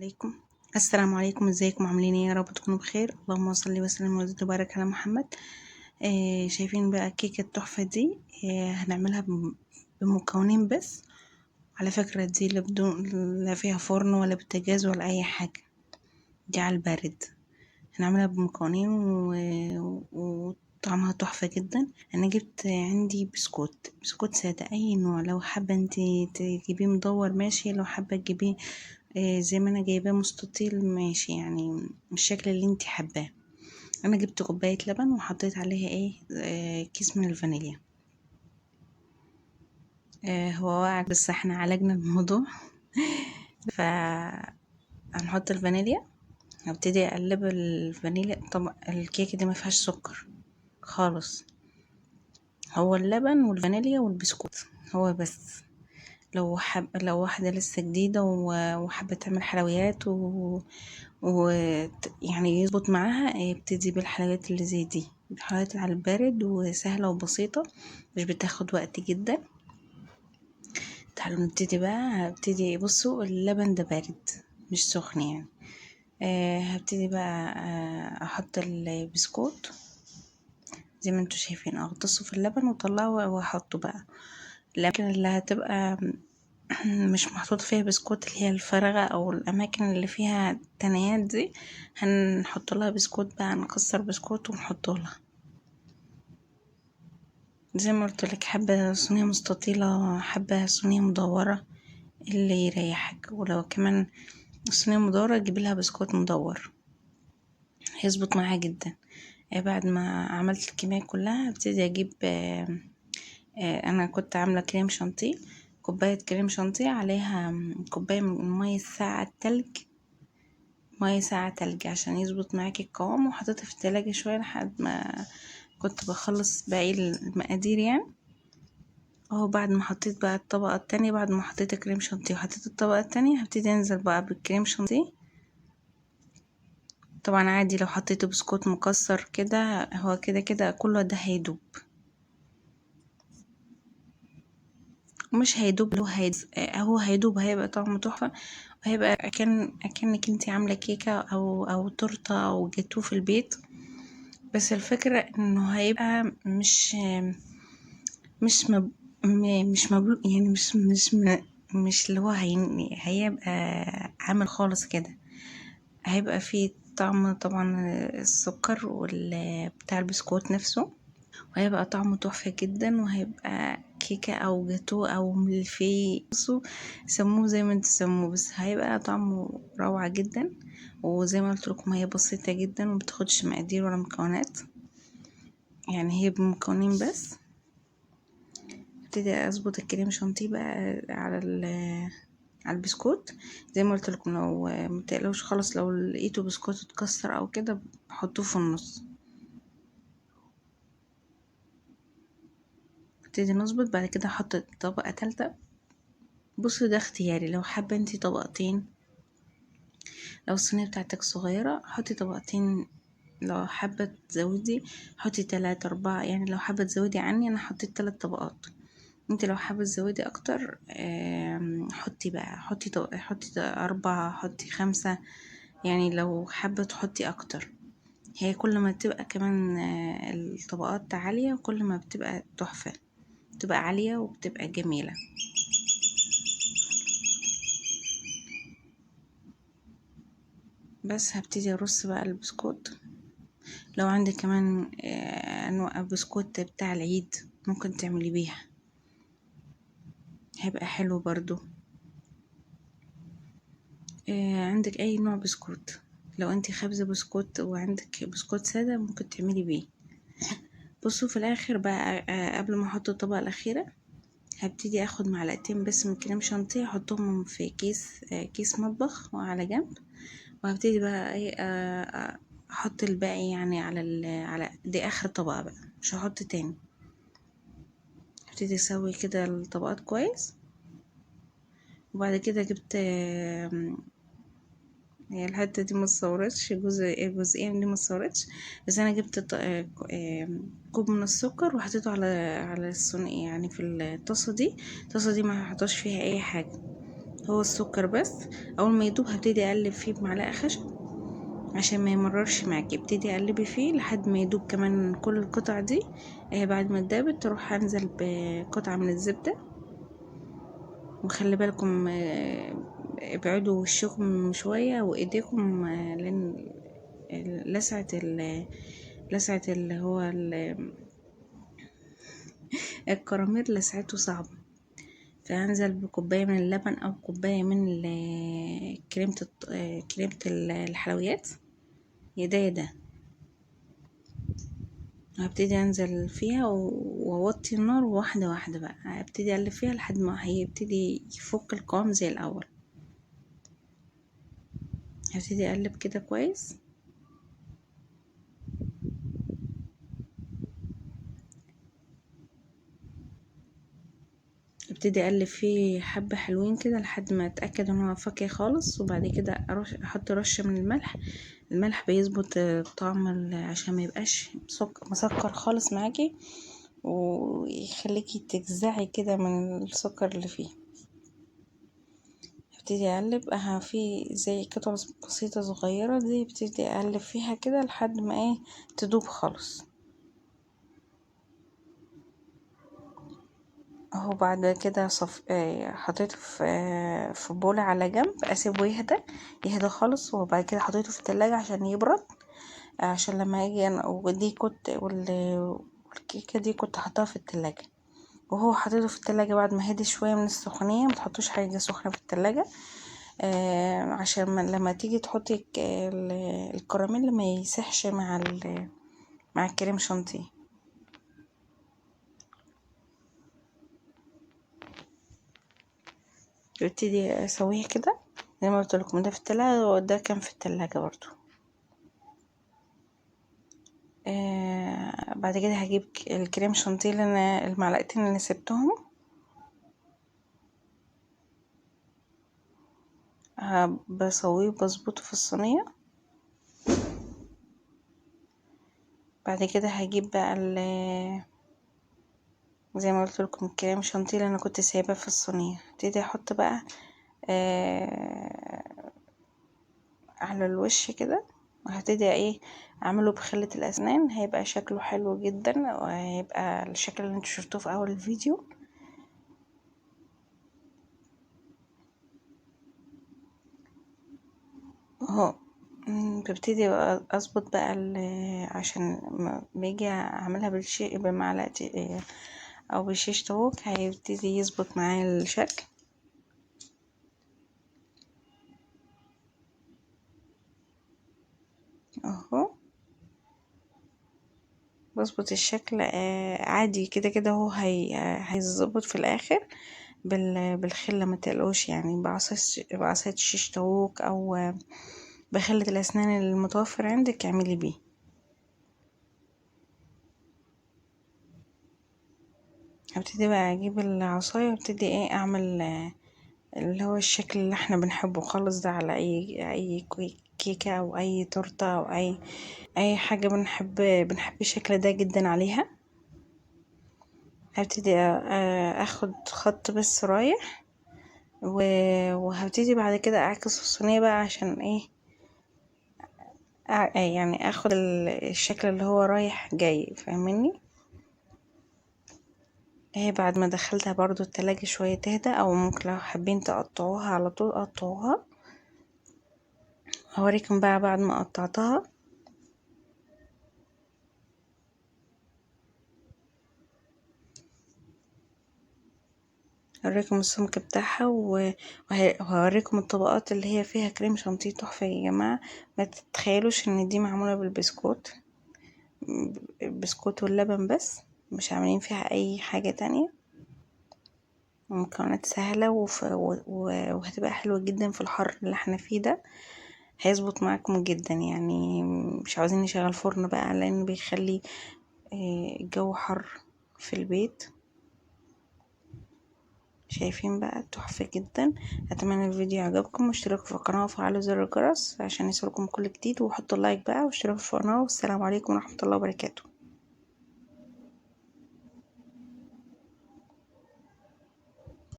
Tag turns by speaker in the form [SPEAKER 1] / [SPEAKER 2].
[SPEAKER 1] عليكم. السلام عليكم، ازيكم؟ عاملين ايه؟ يا رب تكونوا بخير. اللهم صل وسلم وزد وبارك على محمد. شايفين بقى الكيكه التحفه دي؟ هنعملها بمكونين بس. على فكره دي لا بدون لا فيها فرن ولا بوتاجاز ولا اي حاجه، دي على البارد. هنعملها بمكونين وطعمها تحفه جدا. انا جبت عندي بسكوت ساده اي نوع، لو حابه انتي تجيبيه مدور ماشي، لو حابه تجيبيه زي ما انا جايباه مستطيل ماشي، يعني الشكل اللي انتي حباه. انا جبت كوبايه لبن وحطيت عليها كيس من الفانيليا. هو واقع بس احنا عالجنا الموضوع. فهنحط الفانيليا، هبتدي اقلب الفانيليا. طبعا الكيكه دي ما فيهاش سكر خالص، هو اللبن والفانيليا والبسكوت هو بس. لو واحدة لسه جديدة وحابة تعمل حلويات يعني يظبط معاها، يبتدي بالحلويات اللي زي دي، الحلويات على البارد وسهلة وبسيطة، مش بتاخد وقت جدا. تعالوا نبتدي بقى. هبتدي، بصوا اللبن ده بارد مش سخن يعني. هبتدي بقى احط البسكوت زي ما انتوا شايفين، اغطسه في اللبن واطلعه واحطه بقى. الاماكن اللي هتبقى مش محطوط فيها بسكوت، اللي هي الفارغة او الاماكن اللي فيها تنايات دي، هنحط لها بسكوت بقى، نكسر بسكوت ونحطه لها. زي ما قلت لك، حبة صينية مستطيلة، حبة صينية مدورة، اللي يريحك. ولو كمان الصينية مدورة تجيب لها بسكوت مدور، هيظبط معاها جدا. بعد ما عملت الكمية كلها هبتدي اجيب انا كنت عاملة كريم شانتيه، كوباية كريم شانتيه عليها كوباية من مية ساقعة التلج، مية ساقعة تلج عشان يظبط معاكي القوام. وحطيتها في التلاجة شوية لحد ما كنت بخلص باقي المقادير يعني. اهو بعد ما حطيت بقى الطبقة التانية، بعد ما حطيت كريم شانتيه وحطيت الطبقة التانية، هبتدي انزل بقى بالكريم شانتيه. طبعا عادي لو حطيته بسكوت مكسر كده، هو كده كده كله ده هيدوب، مش هيدوب، هو هيدوب، هيبقى طعمه تحفة، وهيبقى اكنك انتي عاملة كيكة او تورتة او جاتوه في البيت. بس الفكرة انه هيبقى مش مب... مش مبلوع يعني، مش اللي هو هيبقى عامل خالص كده. هيبقى فيه طعم طبعا السكر بتاع البسكوت نفسه، وهيبقى طعمه تحفة جدا، وهيبقى كيكة او جاتو او ملفي، بصوا سموه زي ما انتوا سموه، بس هيبقى طعمه روعة جدا. وزي ما قلت لكم هي بسيطة جدا ومبتاخدش مقادير ولا مكونات، يعني هي بمكونين بس. ابتدي اظبط الكريم شانتيه بقى على البسكوت. زي ما قلت لكم، لو متقلوش خالص، لو لقيتوا بسكوت اتكسر او كده حطوه في النص. ابتدي نظبط. بعد كده احط طبقة تالتة. بصوا ده اختياري، لو حابة انتي طبقتين، لو الصينية بتاعتك صغيرة حطي طبقتين، لو حابة تزودي حطي 3 4، يعني لو حابة تزودي عني انا حطيت 3 طبقات. انت لو حابة تزودي اكتر حطي بقى، حطي 4، حطي 5، يعني لو حابة تحطي اكتر. هي كل ما تبقى كمان الطبقات عالية، كل ما بتبقى تحفة، بتبقى عالية وبتبقى جميلة. بس هبتدي ارص بقى البسكوت. لو عندك كمان انواع بسكوت بتاع العيد ممكن تعملي بيها، هيبقى حلو برضو. عندك اي نوع بسكوت، لو انت خابزة بسكوت وعندك بسكوت سادة ممكن تعملي بيه. بصوا في الاخر بقى قبل ما احط الطبقة الاخيرة، هبتدي اخد معلقتين بس من كريم شانتيه، احطهم في كيس مطبخ وعلى جنب. وهبتدي بقى احط الباقي يعني على دي اخر طبقة بقى، مش هحط تاني. هبتدي اسوي كده الطبقات كويس. وبعد كده جبت هي الحتة دي متصورتش، الجزئية دي متصورتش، بس انا جبت كوب من السكر وحطيته على الصينية، يعني في الطاسة دي. الطاسة دي ما هحطش فيها اي حاجة، هو السكر بس. اول ما يدوب هبتدي اقلب فيه بمعلقه خشب عشان ما يمررش معاكي. ابتدي اقلبي فيه لحد ما يدوب كمان كل القطع دي. بعد ما اتدابت تروح انزل بقطعه من الزبده. وخلي بالكم ابعدوا وشكم شويه وايديكم، لان لسعة لسعة اللي هو الكراميل لسعته صعبة. فهنزل بكوباية من اللبن أو كوباية من كريمة الحلويات ده. هبتدي انزل فيها واوطي النار واحدة واحدة بقى. هبتدي اقلب فيها لحد ما هيبتدي يفك القوام زي الاول. هبتدي اقلب كده كويس. ابتدي اقلب فيه حبة حلوين كده لحد ما اتاكد ان هو فكي خالص. وبعد كده احط رشة من الملح. الملح بيظبط طعم عشان ما يبقاش مسكر خالص معاكي، ويخليكي تجزعي كده من السكر اللي فيه. ابتدي اقلب في زي قطع بسيطة صغيرة دي. ابتدي اقلب فيها كده لحد ما تدوب خالص اهو. بعد كده حطيته في بولة على جنب، اسيبه يهدى خالص. وبعد كده حطيته في التلاجة عشان يبرد، عشان لما اجي انا ودي كنت والكيكة دي كنت حطها في التلاجة. وهو حطيته في التلاجة بعد ما هدي شوية من السخونية. متحطوش حاجة سخنة في التلاجة عشان لما تيجي تحطي الكراميل ما يسحش مع الكريم شانتيه. ببتدي اسويه كده زي ما قلت لكم، ده في التلاجة وده كان في التلاجة برضو. بعد كده هجيب الكريم شانتيه اللي انا المعلقتين اللي سبتهم، بسويه وبظبطه في الصينية. بعد كده هجيب بقى زي ما قلت لكم الكريم شانتيه اللي انا كنت سايباه في الصينية. ابتدي احط بقى على الوش كده. وهبتدي اعمله بخلة الاسنان. هيبقى شكله حلو جدا، وهيبقى الشكل اللي انتوا شفتوه في اول الفيديو اهو. ببتدي بقى اظبط بقى عشان ما باجي اعملها بمعلقتي او بشيش طاووق هيبتدي يظبط معايا الشكل اهو. بظبط الشكل عادي كده كده. هو هيظبط في الاخر بالخله. ما تقلقوش يعني، بعصاية شيش طاووق او بخلة الاسنان المتوفر عندك اعملي بيه. هبتدي بقى اجيب العصاية وابتدي اعمل اللي هو الشكل اللي احنا بنحبه خالص ده على اي كيكة او اي تورتة او اي حاجة بنحب الشكل ده جدا عليها. هبتدي اخد خط بس رايح وهبتدي بعد كده اعكس الصينية بقى عشان يعني اخد الشكل اللي هو رايح جاي، فاهميني؟ بعد ما دخلتها برضو التلاجة شوية تهدى، او ممكن لو حابين تقطعوها على طول قطعوها. هوريكم بقى بعد ما قطعتها. هوريكم السمك بتاعها وهوريكم الطبقات اللي هي فيها كريم شانتيه تحفة يا جماعة. ما تتخيلوش ان دي معمولة بالبسكوت، البسكوت واللبن بس، مش عاملين فيها اي حاجة تانية. ومكونات سهلة وهتبقى حلوة جدا في الحر اللي احنا فيه ده. هيظبط معاكم جدا يعني. مش عاوزين نشغل فرن بقى لان بيخلي الجو حر في البيت. شايفين بقى تحفة جدا. اتمنى الفيديو عجبكم، واشتركوا في القناة وفعلوا زر الجرس عشان يوصلكم كل جديد، وحطوا لايك بقى واشتركوا في القناة. والسلام عليكم ورحمة الله وبركاته.